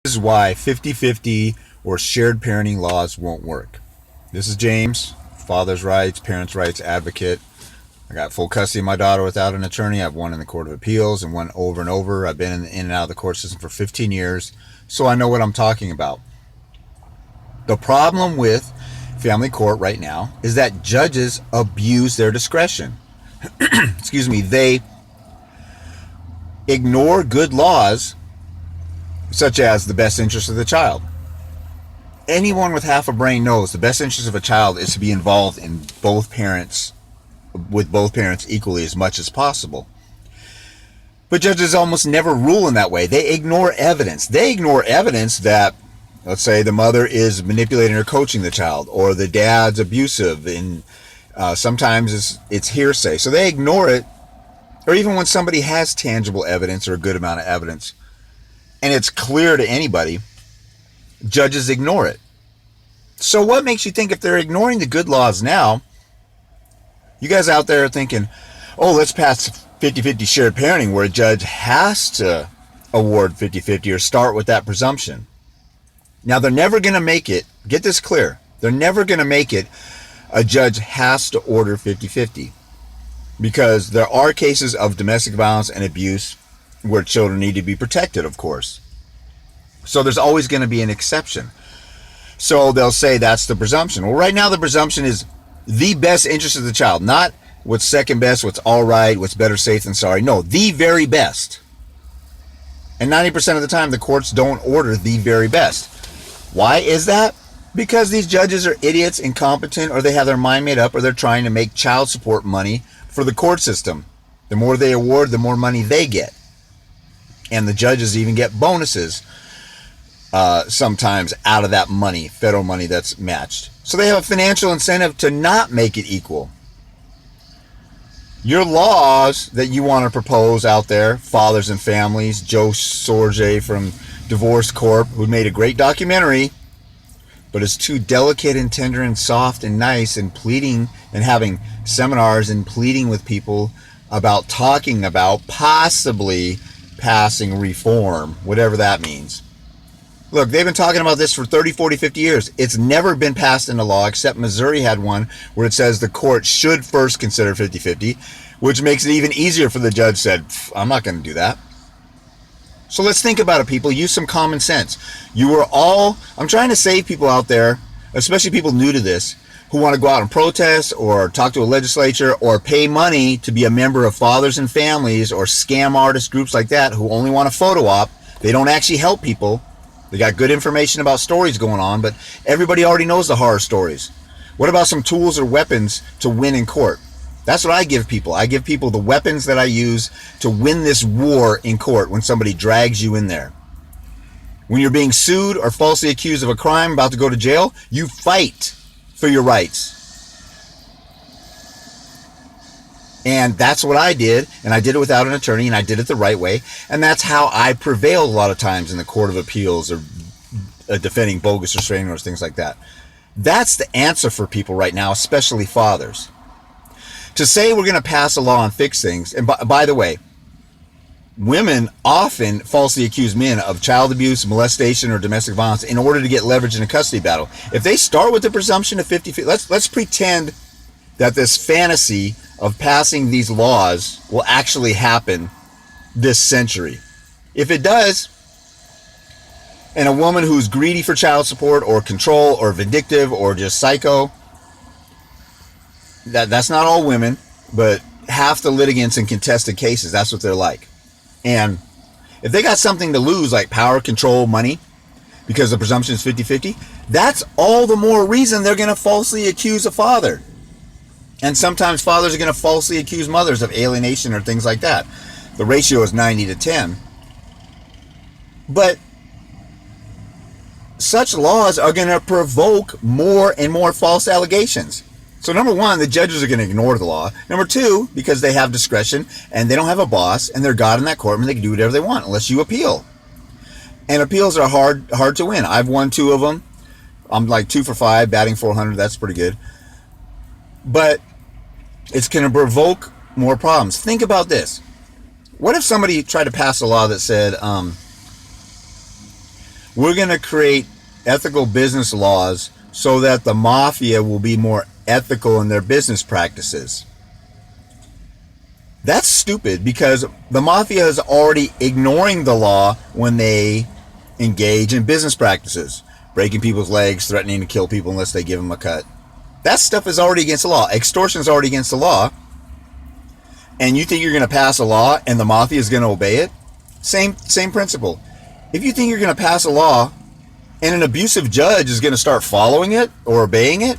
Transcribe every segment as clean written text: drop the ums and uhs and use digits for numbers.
This is why 50-50 or shared parenting laws won't work. This is James, father's rights, parents' rights advocate. I got full custody of my daughter without an attorney. I've won in the Court of Appeals and won over and over. I've been in and out of the court system for 15 years, so I know what I'm talking about. The problem with family court right now is that judges abuse their discretion. Excuse me, they ignore good laws such as the best interest of the child. Anyone with half a brain knows the best interest of a child is to be involved in with both parents equally as much as possible. But judges almost never rule in that way. They ignore evidence. They ignore evidence that, let's say, the mother is manipulating or coaching the child, or the dad's abusive, and sometimes it's hearsay. So they ignore it, or even when somebody has tangible evidence or a good amount of evidence, and it's clear to anybody, judges ignore it. So what makes you think if they're ignoring the good laws now, you guys out there are thinking, oh, let's pass 50-50 shared parenting where a judge has to award 50-50 or start with that presumption. Now, they're never going to make it, get this clear, they're never going to make it a judge has to order 50-50, because there are cases of domestic violence and abuse where children need to be protected, of course. So there's always going to be an exception. So they'll say that's the presumption. Well, right now the presumption is the best interest of the child, not what's second best, what's all right, what's better safe than sorry. No, the very best. And 90% of the time the courts don't order the very best. Why is that? Because these judges are idiots, incompetent, or they have their mind made up, or they're trying to make child support money for the court system. The more they award, the more money they get. And the judges even get bonuses sometimes out of that money, federal money that's matched. So they have a financial incentive to not make it equal. Your laws that you want to propose out there, Fathers and Families, Joe Sorge from Divorce Corp, who made a great documentary, but it's too delicate and tender and soft and nice, and pleading and having seminars and pleading with people about talking about possibly passing reform, whatever that means. Look, they've been talking about this for 30, 40, 50 years. It's never been passed into law, except Missouri had one where it says the court should first consider 50-50, which makes it even easier for the judge said, I'm not going to do that. So let's think about it, people. Use some common sense. I'm trying to save people out there, especially people new to this, who want to go out and protest or talk to a legislature or pay money to be a member of Fathers and Families or scam artist groups like that who only want a photo op. They don't actually help people. They got good information about stories going on, but everybody already knows the horror stories. What about some tools or weapons to win in court? That's what I give people. I give people the weapons that I use to win this war in court when somebody drags you in there. When you're being sued or falsely accused of a crime, about to go to jail, you fight for your rights. And that's what I did, and I did it without an attorney, and I did it the right way, and that's how I prevailed a lot of times in the Court of Appeals or defending bogus restraining orders, things like that. That's the answer for people right now, especially fathers. To say we're going to pass a law and fix things, and by the way, women often falsely accuse men of child abuse, molestation, or domestic violence in order to get leverage in a custody battle. If they start with the presumption of 50-50, let's pretend that this fantasy of passing these laws will actually happen this century. If it does, and a woman who's greedy for child support or control or vindictive or just psycho, that's not all women, but half the litigants in contested cases, that's what they're like. And if they got something to lose, like power, control, money, because the presumption is 50-50, that's all the more reason they're going to falsely accuse a father. And sometimes fathers are going to falsely accuse mothers of alienation or things like that. The ratio is 90-10. But such laws are going to provoke more and more false allegations. So number one, the judges are going to ignore the law. Number two, because they have discretion and they don't have a boss and they're God in that courtroom, they can do whatever they want unless you appeal. And appeals are hard to win. I've won 2 of them. I'm like 2 for 5, batting .400. That's pretty good. But it's going to provoke more problems. Think about this. What if somebody tried to pass a law that said, We're going to create ethical business laws so that the mafia will be more ethical in their business practices. That's stupid, because the mafia is already ignoring the law when they engage in business practices, breaking people's legs, threatening to kill people unless they give them a cut. That stuff is already against the law. Extortion is already against the law. And you think you're going to pass a law and the mafia is going to obey it? Same principle. If you think you're going to pass a law and an abusive judge is going to start following it or obeying it,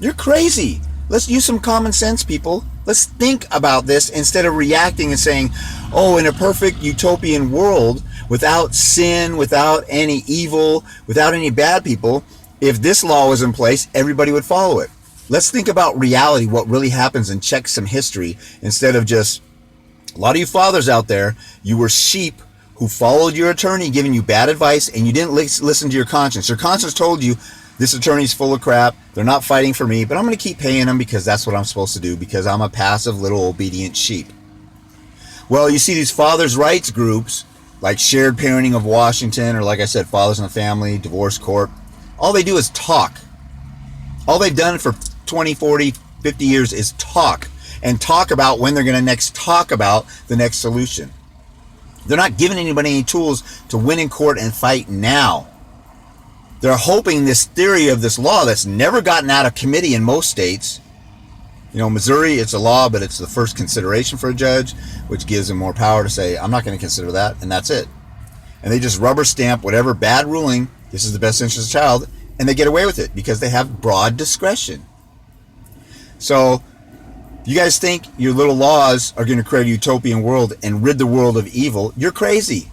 you're crazy. Let's use some common sense, people. Let's think about this instead of reacting and saying, oh, in a perfect utopian world, without sin, without any evil, without any bad people, if this law was in place, everybody would follow it. Let's think about reality, what really happens, and check some history instead of just, a lot of you fathers out there, you were sheep who followed your attorney giving you bad advice, and you didn't listen to your conscience. Your conscience told you, this attorney's full of crap, they're not fighting for me, but I'm going to keep paying them because that's what I'm supposed to do, because I'm a passive little obedient sheep. Well, you see these fathers' rights groups, like Shared Parenting of Washington, or like I said, Fathers in the Family, Divorce Court. All they do is talk. All they've done for 20, 40, 50 years is talk, and talk about when they're going to next talk about the next solution. They're not giving anybody any tools to win in court and fight now. They're hoping this theory of this law that's never gotten out of committee in most states. You know, Missouri, it's a law, but it's the first consideration for a judge, which gives them more power to say, I'm not going to consider that, and that's it. And they just rubber stamp whatever bad ruling, this is the best interest of the child, and they get away with it because they have broad discretion. So, you guys think your little laws are going to create a utopian world and rid the world of evil? You're crazy.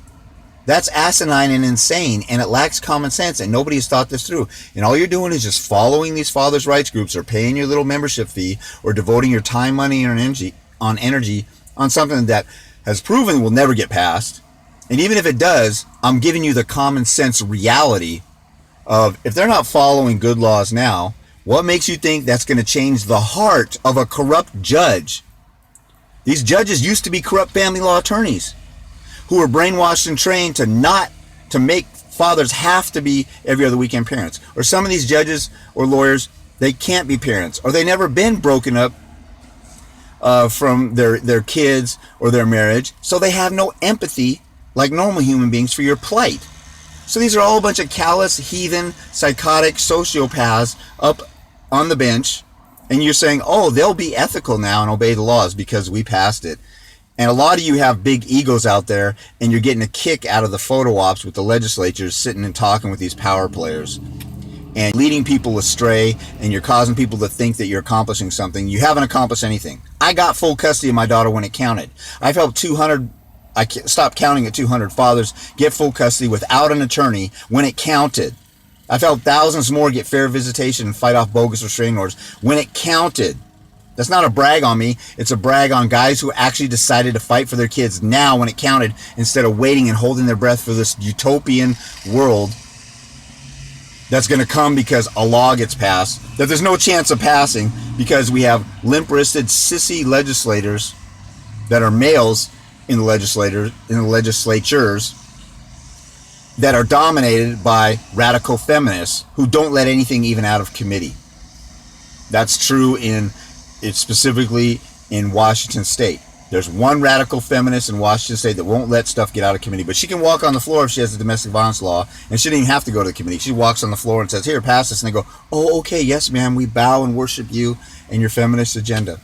That's asinine and insane, and it lacks common sense, and nobody has thought this through. And all you're doing is just following these fathers' rights groups, or paying your little membership fee, or devoting your time, money, and energy on something that has proven will never get passed. And even if it does, I'm giving you the common sense reality of, if they're not following good laws now, what makes you think that's going to change the heart of a corrupt judge? These judges used to be corrupt family law attorneys who were brainwashed and trained to make fathers have to be every other weekend parents. Or some of these judges or lawyers, they can't be parents, or they never been broken up from their kids or their marriage, so they have no empathy like normal human beings for your plight. So these are all a bunch of callous, heathen, psychotic sociopaths up on the bench, and you're saying, oh, they'll be ethical now and obey the laws because we passed it. And a lot of you have big egos out there, and you're getting a kick out of the photo ops with the legislatures sitting and talking with these power players and leading people astray, and you're causing people to think that you're accomplishing something. You haven't accomplished anything. I got full custody of my daughter when it counted. I've helped 200, I stopped counting at 200 fathers get full custody without an attorney when it counted. I've helped thousands more get fair visitation and fight off bogus restraining orders when it counted. That's not a brag on me. It's a brag on guys who actually decided to fight for their kids now when it counted, instead of waiting and holding their breath for this utopian world that's going to come because a law gets passed that there's no chance of passing, because we have limp-wristed, sissy legislators that are males in the legislatures that are dominated by radical feminists who don't let anything even out of committee. That's true it's specifically in Washington State. There's one radical feminist in Washington State that won't let stuff get out of committee, but she can walk on the floor if she has a domestic violence law, and she didn't even have to go to the committee. She walks on the floor and says, here, pass this, and they go, oh, okay, yes, ma'am, we bow and worship you and your feminist agenda.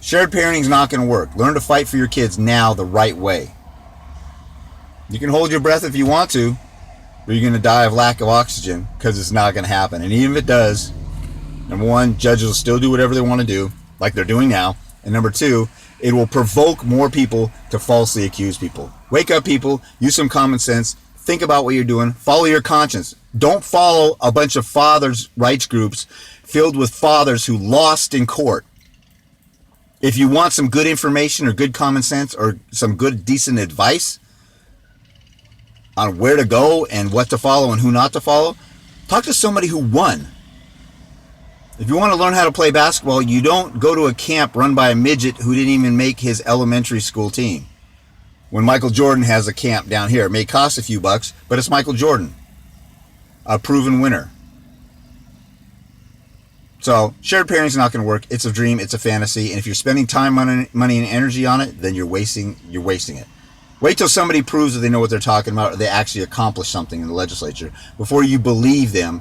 Shared parenting is not going to work. Learn to fight for your kids now the right way. You can hold your breath if you want to, but you're going to die of lack of oxygen, because it's not going to happen. And even if it does, number one, judges will still do whatever they want to do, like they're doing now. And number two, it will provoke more people to falsely accuse people. Wake up, people. Use some common sense. Think about what you're doing. Follow your conscience. Don't follow a bunch of fathers' rights groups filled with fathers who lost in court. If you want some good information or good common sense or some good, decent advice on where to go and what to follow and who not to follow, talk to somebody who won. If you want to learn how to play basketball, you don't go to a camp run by a midget who didn't even make his elementary school team. When Michael Jordan has a camp down here, it may cost a few bucks, but it's Michael Jordan, a proven winner. So shared parenting is not going to work. It's a dream. It's a fantasy. And if you're spending time, money, and energy on it, then you're wasting it. Wait till somebody proves that they know what they're talking about, or they actually accomplish something in the legislature before you believe them,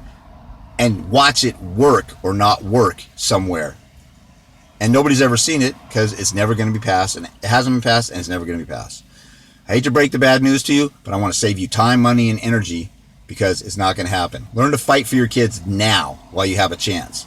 and watch it work or not work somewhere. And nobody's ever seen it because it's never going to be passed, and it hasn't been passed, and it's never going to be passed. I hate to break the bad news to you, but I want to save you time, money, and energy because it's not going to happen. Learn to fight for your kids now while you have a chance.